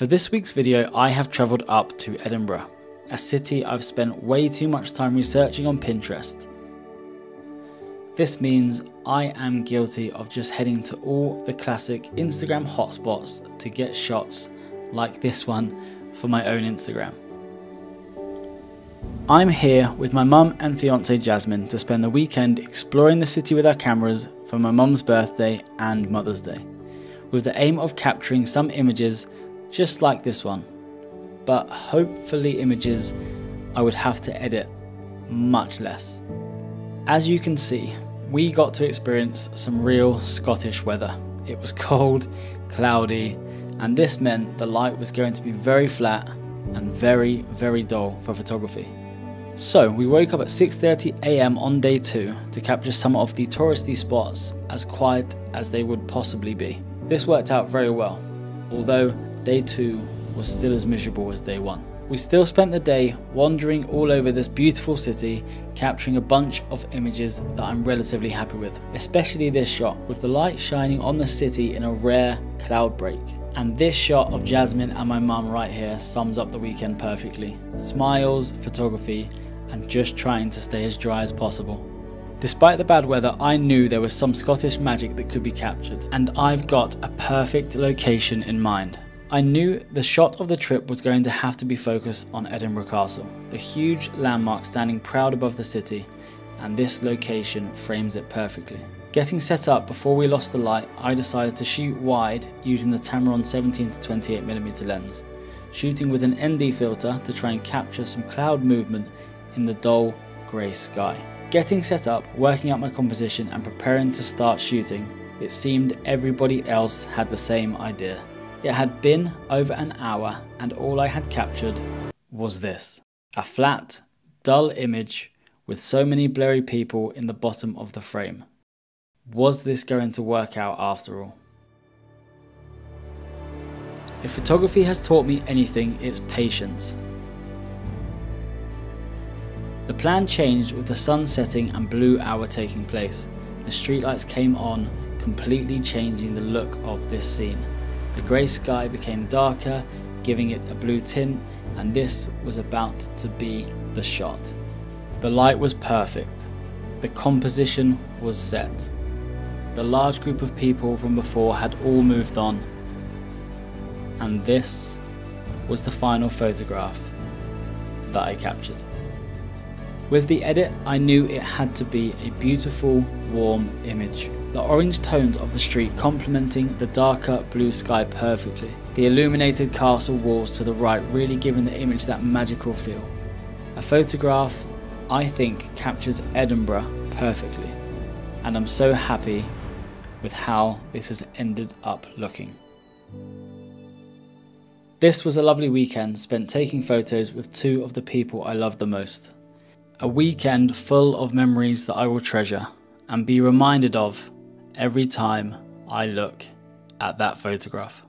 For this week's video, I have travelled up to Edinburgh, a city I've spent way too much time researching on Pinterest. This means I am guilty of just heading to all the classic Instagram hotspots to get shots like this one for my own Instagram. I'm here with my mum and fiancee Jasmine to spend the weekend exploring the city with our cameras for my mum's birthday and Mother's Day, with the aim of capturing some images just like this one, but hopefully images I would have to edit much less. As you can see, we got to experience some real Scottish weather. It was cold, cloudy, and this meant the light was going to be very flat and very, very dull for photography. So we woke up at 6:30 AM on day 2 to capture some of the touristy spots as quiet as they would possibly be. This worked out very well, although day 2 was still as miserable as day 1. We still spent the day wandering all over this beautiful city, capturing a bunch of images that I'm relatively happy with, especially this shot with the light shining on the city in a rare cloud break. And this shot of Jasmine and my mum right here sums up the weekend perfectly. Smiles, photography, and just trying to stay as dry as possible. Despite the bad weather, I knew there was some Scottish magic that could be captured, and I've got a perfect location in mind. I knew the shot of the trip was going to have to be focused on Edinburgh Castle, the huge landmark standing proud above the city, and this location frames it perfectly. Getting set up before we lost the light, I decided to shoot wide using the Tamron 17-28mm lens, shooting with an ND filter to try and capture some cloud movement in the dull grey sky. Getting set up, working out my composition and preparing to start shooting, it seemed everybody else had the same idea. It had been over an hour and all I had captured was this. A flat, dull image with so many blurry people in the bottom of the frame. Was this going to work out after all? If photography has taught me anything, it's patience. The plan changed with the sun setting and blue hour taking place. The streetlights came on, completely changing the look of this scene. The grey sky became darker, giving it a blue tint, and this was about to be the shot. The light was perfect. The composition was set. The large group of people from before had all moved on, and this was the final photograph that I captured. With the edit, I knew it had to be a beautiful, warm image. The orange tones of the street complementing the darker blue sky perfectly. The illuminated castle walls to the right really giving the image that magical feel. A photograph, I think, captures Edinburgh perfectly, and I'm so happy with how this has ended up looking. This was a lovely weekend spent taking photos with 2 of the people I love the most. A weekend full of memories that I will treasure and be reminded of every time I look at that photograph.